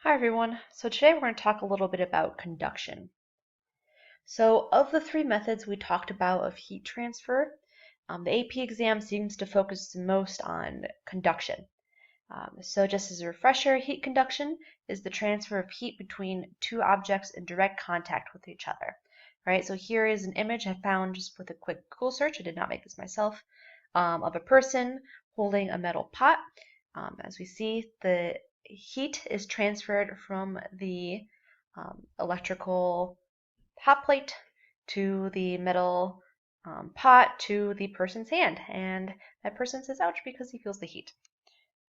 Hi everyone. So today we're going to talk a little bit about conduction. So of the three methods we talked about of heat transfer, the AP exam seems to focus the most on conduction. So just as a refresher, heat conduction is the transfer of heat between two objects in direct contact with each other. Right, so here is an image I found just with a quick Google search. I did not make this myself, of a person holding a metal pot. As we see, the heat is transferred from the electrical hot plate to the metal pot to the person's hand, and that person says ouch because he feels the heat.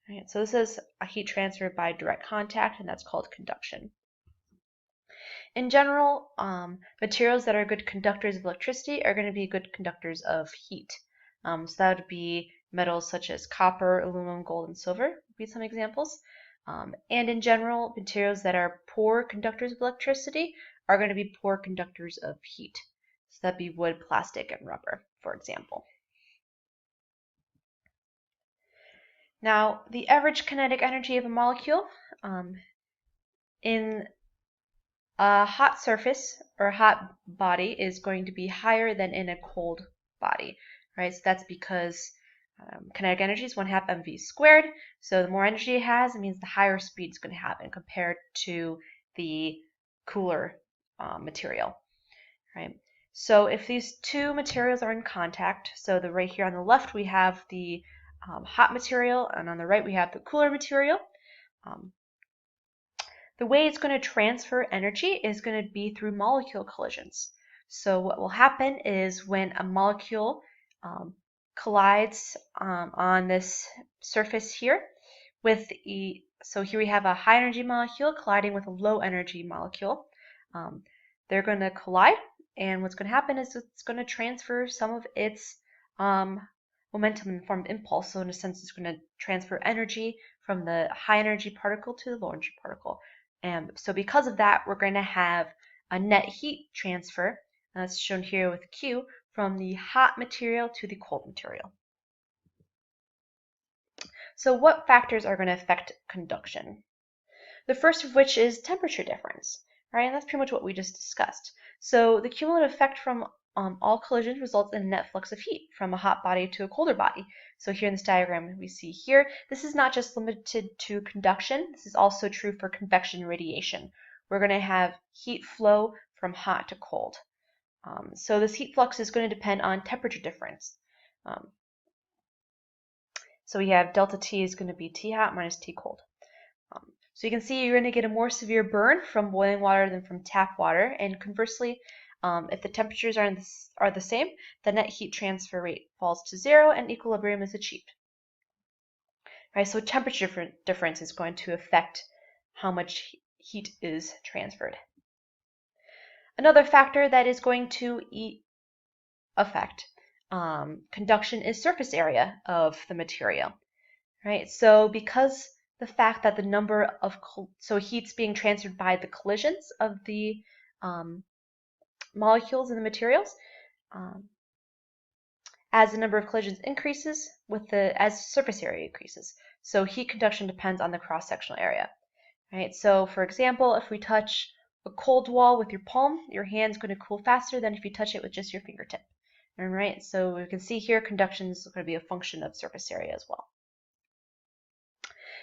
Right, so this is a heat transfer by direct contact, and that's called conduction. In general, materials that are good conductors of electricity are going to be good conductors of heat. So that would be metals such as copper, aluminum, gold, and silver would be some examples. And in general, materials that are poor conductors of electricity are going to be poor conductors of heat. So that'd be wood, plastic, and rubber, for example. Now, the average kinetic energy of a molecule in a hot surface or a hot body is going to be higher than in a cold body, right? So that's because kinetic energy is 1/2 mv squared. So the more energy it has, it means the higher speed it's going to happen compared to the cooler material, right? So if these two materials are in contact, so right here on the left we have the hot material, and on the right we have the cooler material. The way it's going to transfer energy is going to be through molecule collisions. So what will happen is when a molecule collides on this surface here with so here we have a high energy molecule colliding with a low energy molecule. They're going to collide, and what's going to happen is it's going to transfer some of its momentum in the form of impulse. So in a sense, it's going to transfer energy from the high energy particle to the low energy particle. And so because of that, we're going to have a net heat transfer, that's shown here with Q, from the hot material to the cold material. So what factors are going to affect conduction? The first of which is temperature difference, right? And that's pretty much what we just discussed. So the cumulative effect from all collisions results in a net flux of heat from a hot body to a colder body. So here in this diagram we see here, this is not just limited to conduction, this is also true for convection radiation. We're going to have heat flow from hot to cold. So this heat flux is going to depend on temperature difference. So we have delta T is going to be T hot minus T cold. So you can see you're going to get a more severe burn from boiling water than from tap water, and conversely, if the temperatures are the same, the net heat transfer rate falls to 0 and equilibrium is achieved. Right, so temperature difference is going to affect how much heat is transferred. Another factor that is going to affect conduction is surface area of the material. Right, so because the fact that the number of heat's being transferred by the collisions of the molecules in the materials, as the number of collisions increases as surface area increases. So heat conduction depends on the cross-sectional area. Right, so for example, if we touch a cold wall with your palm, your hand's going to cool faster than if you touch it with just your fingertip. All right, so we can see here conduction is going to be a function of surface area as well.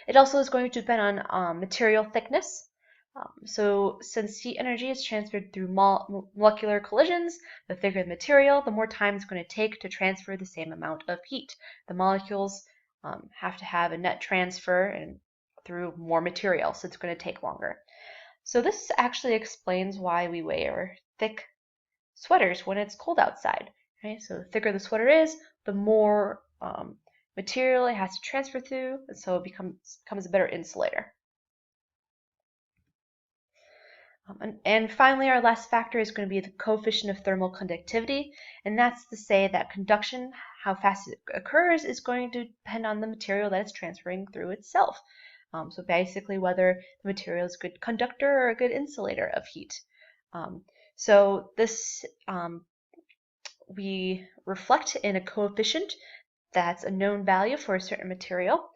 It also is going to depend on material thickness. So since heat energy is transferred through molecular collisions, the thicker the material, the more time it's going to take to transfer the same amount of heat. The molecules have to have a net transfer and through more material, so it's going to take longer. So this actually explains why we wear thick sweaters when it's cold outside. Right? So the thicker the sweater is, the more material it has to transfer through, and so it becomes a better insulator. And finally, our last factor is going to be the coefficient of thermal conductivity, and that's to say that conduction, how fast it occurs, is going to depend on the material that it's transferring through itself. So basically whether the material is a good conductor or a good insulator of heat. So this we reflect in a coefficient that's a known value for a certain material.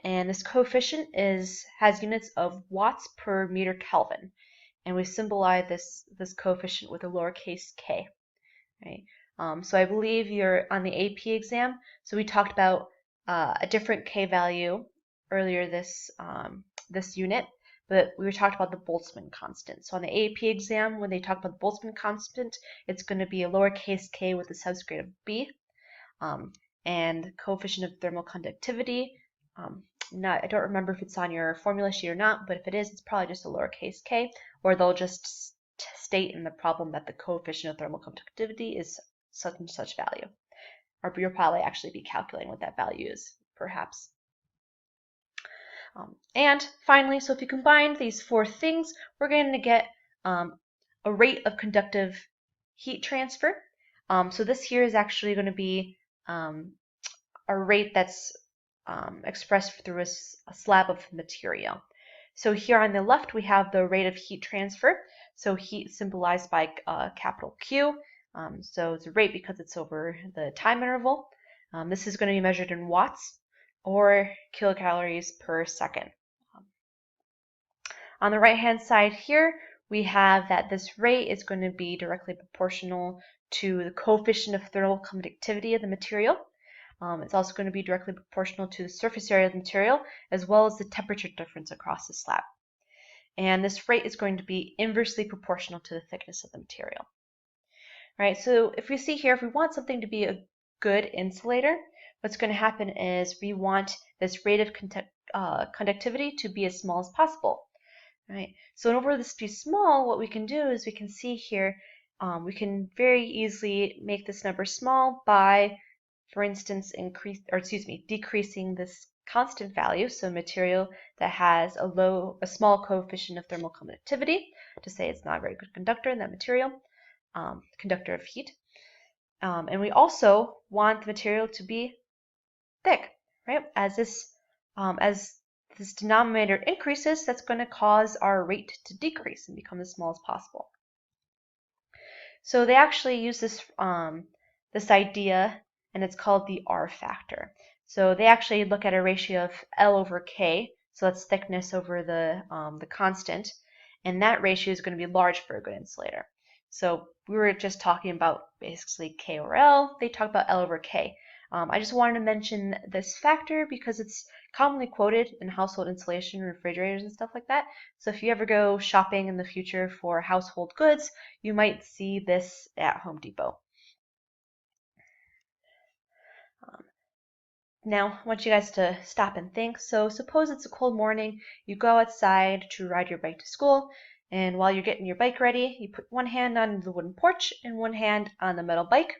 and this coefficient has units of watts per meter Kelvin, and we symbolize this coefficient with a lowercase k. Right? So I believe you're on the AP exam. So we talked about a different k value earlier this unit, but we talked about the Boltzmann constant. So on the AP exam, when they talk about the Boltzmann constant, it's going to be a lowercase k with a subscript of b, and coefficient of thermal conductivity. I don't remember if it's on your formula sheet or not, but if it is, it's probably just a lowercase k, or they'll just state in the problem that the coefficient of thermal conductivity is such and such value. Or you'll probably actually be calculating what that value is, perhaps. And finally, so if you combine these four things, we're going to get a rate of conductive heat transfer. So this here is actually going to be a rate that's expressed through a slab of material. So here on the left, we have the rate of heat transfer. So heat symbolized by capital Q. So it's a rate because it's over the time interval. This is going to be measured in watts or kilocalories per second. On the right-hand side here, we have that this rate is going to be directly proportional to the coefficient of thermal conductivity of the material. It's also going to be directly proportional to the surface area of the material, as well as the temperature difference across the slab. And this rate is going to be inversely proportional to the thickness of the material. Right, so if we see here, if we want something to be a good insulator, what's going to happen is we want this rate of conductivity to be as small as possible. Right, so in order for this to be small, what we can do is we can see here, we can very easily make this number small by, for instance, decreasing this constant value, so material that has a small coefficient of thermal conductivity, to say it's not a very good conductor in that material, conductor of heat. And we also want the material to be thick, right? As this denominator increases, that's going to cause our rate to decrease and become as small as possible. So they actually use this idea, and it's called the R factor. So they actually look at a ratio of L over K, so that's thickness over the constant, and that ratio is going to be large for a good insulator. So we were just talking about basically K over L, they talk about L over K. I just wanted to mention this factor because it's commonly quoted in household insulation, refrigerators, and stuff like that. So if you ever go shopping in the future for household goods, you might see this at Home Depot. Now, I want you guys to stop and think. So suppose it's a cold morning, you go outside to ride your bike to school, and while you're getting your bike ready, you put one hand on the wooden porch and one hand on the metal bike.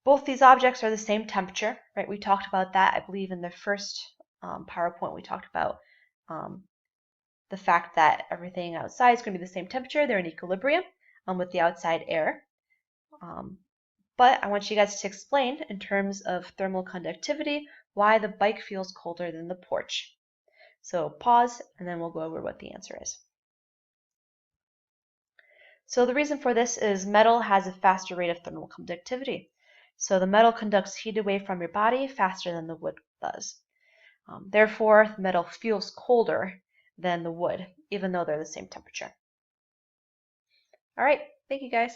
Both these objects are the same temperature, right? We talked about that, I believe, in the first PowerPoint. We talked about the fact that everything outside is going to be the same temperature. They're in equilibrium with the outside air. But I want you guys to explain, in terms of thermal conductivity, why the bike feels colder than the porch. So pause, and then we'll go over what the answer is. So the reason for this is metal has a faster rate of thermal conductivity. So the metal conducts heat away from your body faster than the wood does. Therefore, the metal feels colder than the wood, even though they're the same temperature. All right, thank you guys.